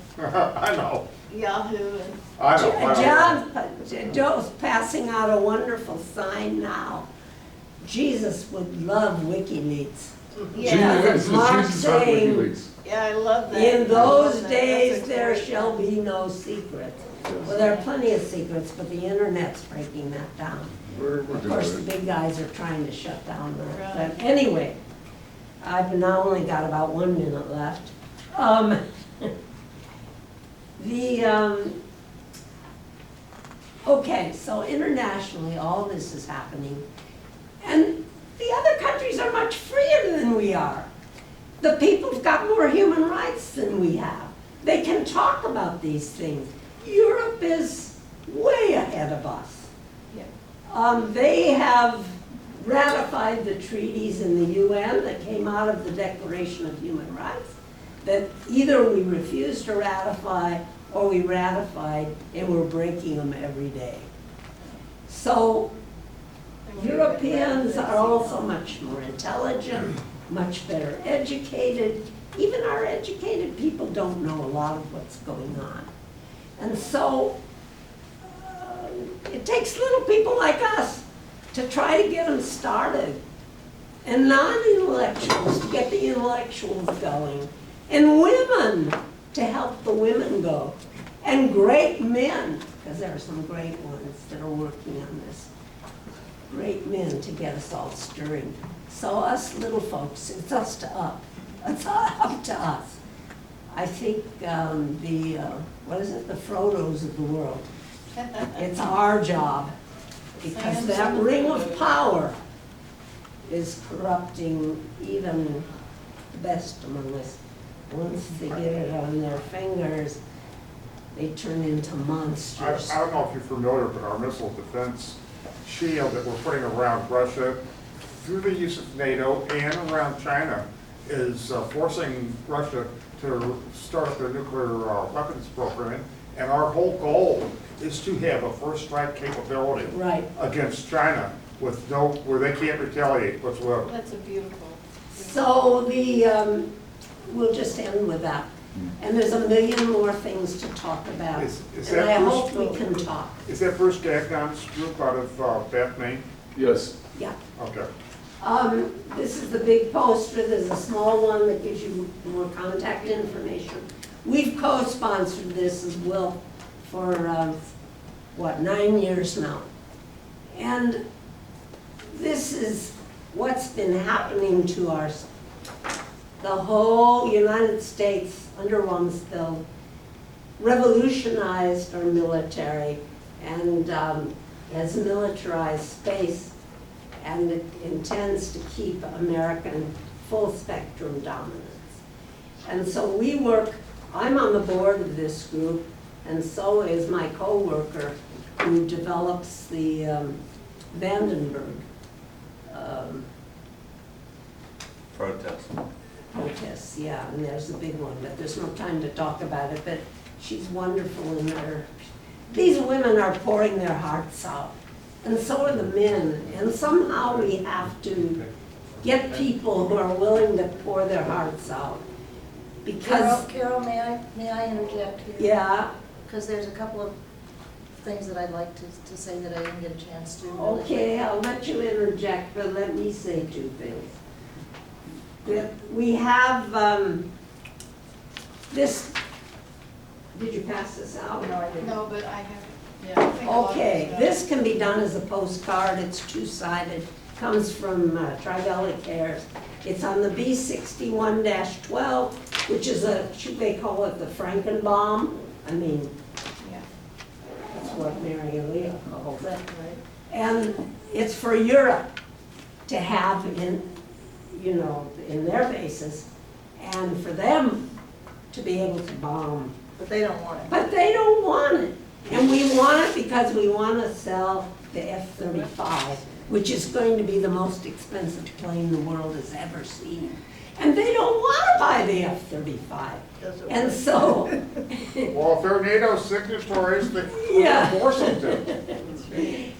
I know, Yahoo and. I know. Joe's passing out a wonderful sign now. Jesus would love WikiLeaks. Yeah, Jesus, Mark Jesus on saying, WikiLeaks. yeah, I love that. in I love those that. days That's a there great shall one. be no secrets. Well, there are plenty of secrets, but the internet's breaking that down. We're Of doing course, the it. big guys are trying to shut down that. Right. But anyway, I've now only got about 1 minute left. Okay, so internationally, all this is happening. And the other countries are much freer than we are. The people have got more human rights than we have. They can talk about these things. Europe is way ahead of us. They have ratified the treaties in the UN that came out of the Declaration of Human Rights, that either we refused to ratify or we ratified, and we're breaking them every day. So Europeans are also much more intelligent, much better educated. Even our educated people don't know a lot of what's going on. And so it takes little people like us to try to get them started, and non-intellectuals to get the intellectuals going, and women to help the women go, and great men, because there are some great ones that are working on this, great men to get us all stirring. So us little folks, it's us to up. It's up to us. I think what is it, the Frodos of the world. It's our job, because that ring of power is corrupting even the best among us. Once they get it on their fingers, they turn into monsters. I don't know if you're familiar, but our missile defense shield that we're putting around Russia, through the use of NATO and around China, is forcing Russia to start up their nuclear weapons program. And our whole goal is to have a first strike capability against China with where they can't retaliate whatsoever. That's a beautiful. So we'll just end with that. And there's a million more things to talk about. Is and that I Bruce, hope we can talk. Is that Bruce Gagnon's group out of Bath, Maine? Yes. Yeah. Okay. This is the big poster. There's a small one that gives you more contact information. We've co-sponsored this as well for, 9 years now. And this is what's been happening to the whole United States under Rumsfeld, revolutionized our military and has militarized space, and it intends to keep American full spectrum dominance. And so we work, I'm on the board of this group, and so is my co-worker who develops the Vandenberg protests, yeah, and there's a big one, but there's no time to talk about it, but she's wonderful in her. These women are pouring their hearts out, and so are the men, and somehow we have to get people who are willing to pour their hearts out. Because Carol, may I interject here? Yeah. Because there's a couple of things that I'd like to say that I didn't get a chance to. Okay, I'll let you interject, but let me say two things. That we have this, did you pass this out? No, I didn't. No, but I have, yeah. I think a lot of Okay, stuff- this can be done as a postcard. It's two-sided, comes from Tri-Valley Cares. It's on the B61-12, which is they call it the Frankenbaum. I mean, Yeah. that's what Mary Leah calls it. Right? And it's for Europe to have in their bases, and for them to be able to bomb. But they don't want it. But they don't want it. And we want it because we want to sell the F-35, which is going to be the most expensive plane the world has ever seen. And they don't want to buy the F-35. And so... Well, if they're NATO signatories, they Yeah. force them to.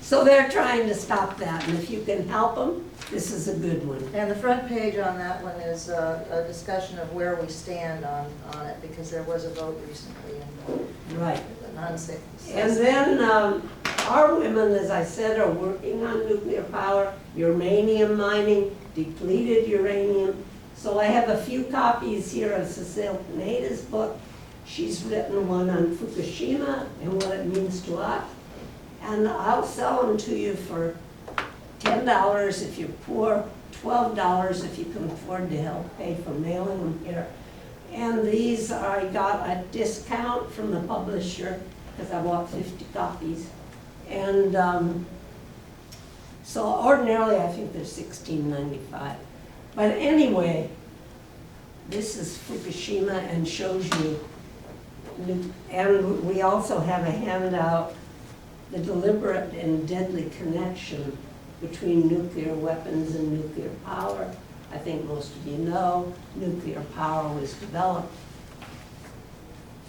So they're trying to stop that, and if you can help them, this is a good one. And the front page on that one is a discussion of where we stand on it, because there was a vote recently in Right. the non-sick. And then our women, as I said, are working on nuclear power, uranium mining, depleted uranium. So I have a few copies here of Cecile Pineda's book. She's written one on Fukushima and what it means to us. And I'll sell them to you for $10 if you're poor, $12 if you can afford to help pay for mailing them here. And these I got a discount from the publisher because I bought 50 copies. And So ordinarily, I think they're $16.95. But anyway, this is Fukushima and shows you, and we also have a handout, the deliberate and deadly connection between nuclear weapons and nuclear power. I think most of you know, nuclear power was developed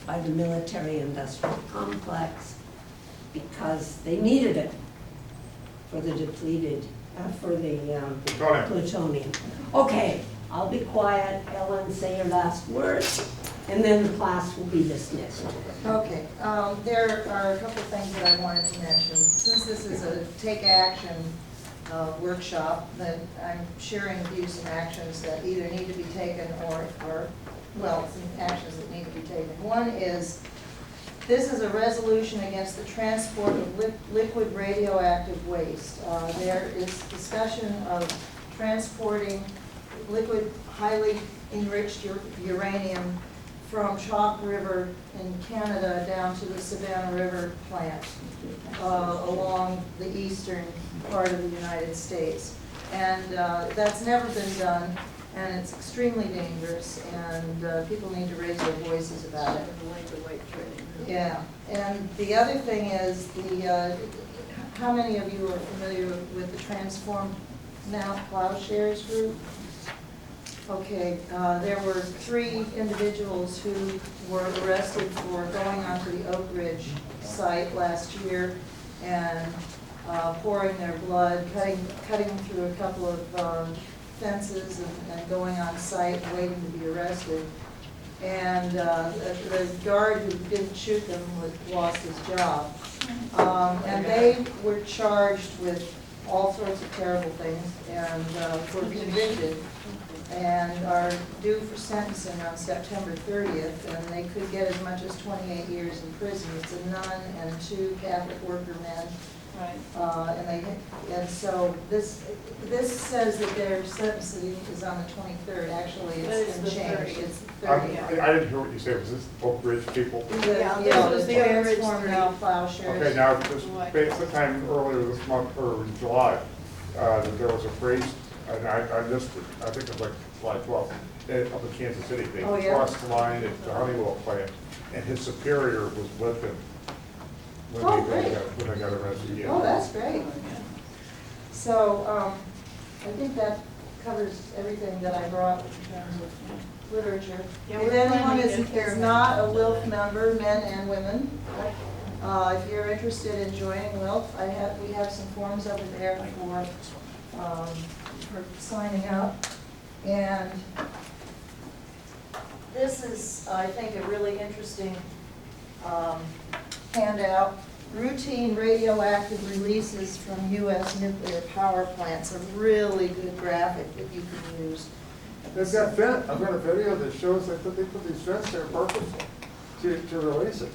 by the military-industrial complex because they needed it for the depleted, for the Plutonium. plutonium. Okay, I'll be quiet. Ellen, say your last words, and then the class will be dismissed. Okay, there are a couple of things that I wanted to mention. Since this is a take action workshop, that I'm sharing with you some actions that either need to be taken or well, some actions that need to be taken. One is, this is a resolution against the transport of liquid radioactive waste. There is discussion of transporting liquid highly enriched uranium from Chalk River in Canada down to the Savannah River plant along the eastern part of the United States. And that's never been done, and it's extremely dangerous, and people need to raise their voices about it. Yeah, and the other thing is, how many of you are familiar with the Transform Now Plowshares group? Okay, there were 3 individuals who were arrested for going onto the Oak Ridge site last year and pouring their blood, cutting through a couple of fences and going on site and waiting to be arrested. And the guard who didn't shoot them lost his job. And they were charged with all sorts of terrible things and were convicted and are due for sentencing on September 30th, and they could get as much as 28 years in prison. It's a nun and 2 Catholic worker men. Right. And so this says that their sentencing is on the 23rd. Actually, it's been changed. It's the 30th. I didn't hear what you said. Was this Oak Ridge people? Yeah, The this was the Oak Ridge Transform Now Plowshares. Okay, now, just sometime earlier this month, or in July, there was a priest, and I missed it, I think it was like July 12th, up in Kansas City. They Oh, yeah? crossed the line at the Honeywell plant, and his superior was with him when Oh, they great. when they got arrested. Yeah. Oh, that's great. So, I think that covers everything that I brought in terms of literature. Yeah, If we're anyone planning to is hear not a WILPF member, men and women, if you're interested in joining WILPF, we have some forms over there for signing up. And this is, I think, a really interesting handout. Routine radioactive releases from U.S. nuclear power plants. A really good graphic that you can use. They've got vent, I've got a video that shows that they put these vents there purposely to release it.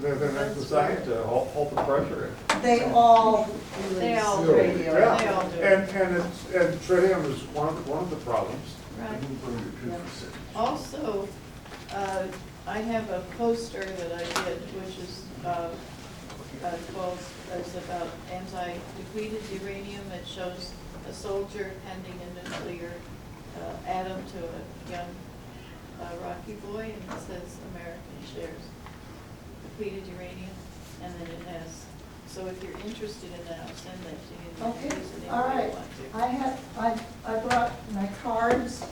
They're designed to hold the pressure in. They all They all release do. radio. Yeah. They all do. And tritium is one of the problems. Right. Also, I have a poster that I did, which is called, it's about anti-depleted uranium. It shows a soldier handing a nuclear atom to a young Rocky boy, and it says American shares depleted uranium, and then it has, so if you're interested in that, I'll send that to you. You can Okay, use it all anywhere you right. want to. I brought my cards.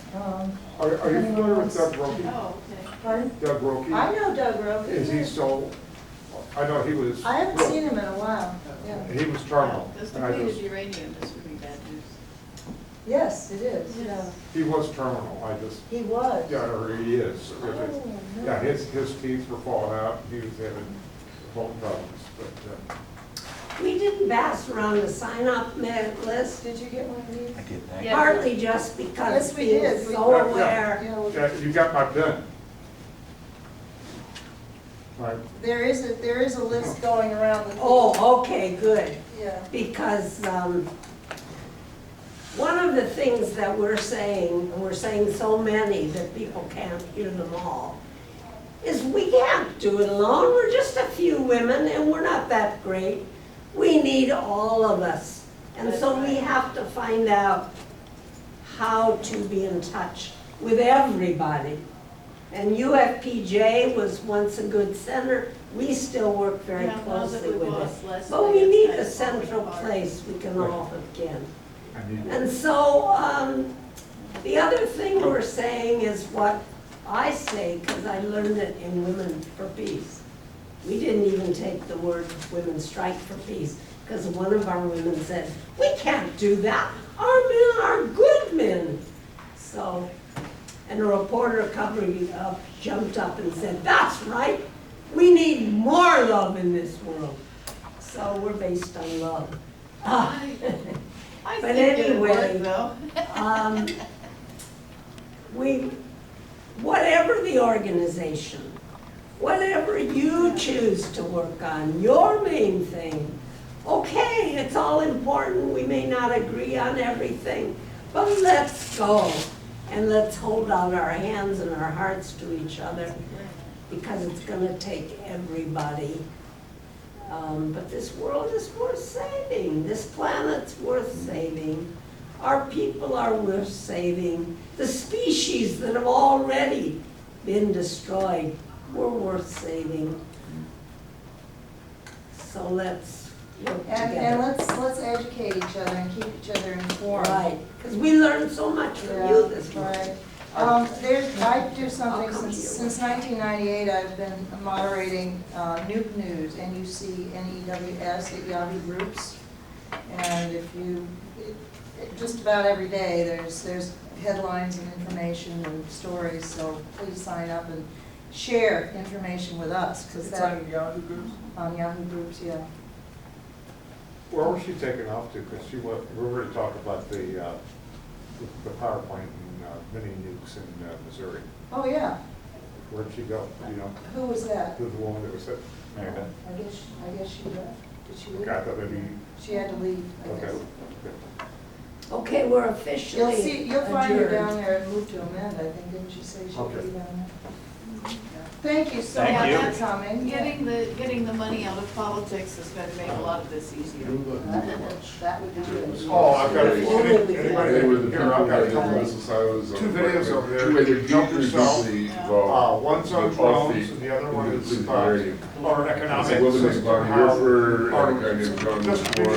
Are you familiar with Doug Rokie? Oh, okay. Pardon? Doug Rokie? I know Doug Rokie. Is he still, I know he was. I haven't seen him in a while. Yeah. He was terminal. Because and I depleted just- uranium is really bad news. Yes, it is. Yeah. Yes. He was terminal, I just, He was. yeah, or he is. Oh, no. Yeah, his teeth were falling out, he was having bone problems, but, We didn't pass around the sign-up list, Did you get one of these? I did, thank Yeah. partly just because Yes, we he did. was We- so Yeah. aware. Yeah, well, yeah, you got my pen. Right, there is a list going around. With Oh, okay, good. Yeah. Because one of the things that we're saying, and we're saying so many that people can't hear them all, is we can't do it alone. We're just a few women and we're not that great. We need all of us. And so we have to find out how to be in touch with everybody. And UFPJ was once a good center. We still work very Yeah, now that closely we've with lost it. Leslie, But we it's need kind a of falling central apart. place we can all again. I need And so, the other thing we're saying is what I say, because I learned it in Women for Peace. We didn't even take the word women strike for peace, because one of our women said, we can't do that, our men are good men. So, and a reporter covering up jumped up and said, that's right, we need more love in this world. So we're based on love. I But think it would anyway, work, though. Whatever the organization, whatever you choose to work on, your main thing, okay, it's all important, we may not agree on everything, but let's go and let's hold out our hands and our hearts to each other, because it's gonna take everybody. But this world is worth saving, this planet's worth saving, our people are worth saving, the species that have already been destroyed were worth saving. So let's work And together. let's educate each other and keep each other informed. Right, because we learned so much from you this morning. Right. I do something, I'll come to you. since 1998, I've been moderating Nuke News, NUCNEWS at Yahoo Groups. And if you, just about every day, there's headlines and information and stories, so please sign up and share information with us, because It's that, on Yahoo Groups? on Yahoo Groups, yeah. Where was she taken off to? Because we were going to talk about the power plant and mini nukes in Missouri. Oh, yeah. Where'd she go? Do you know? Who was that? Who's the woman that was it? Mary Beth? I guess she left. Did she leave? Okay, I thought maybe, She had to leave, I okay. guess. Okay, we're officially You'll find her down adjourned. there and move to Amend, I think, didn't she say she'll Okay. be down there? Thank you so Thank much you. for coming. Getting the money out of politics is going to make a lot of this easier. That would be good. Oh, I've got a Really few, good. anybody, They were the here, people I've got a that couple. had the silos. Two videos over there. Two other Help yourself. deeply involved. One's on drones and the other one is our It's economics. a woman named system, Bonnie how Yerfer, our- and a guy named John just Moore.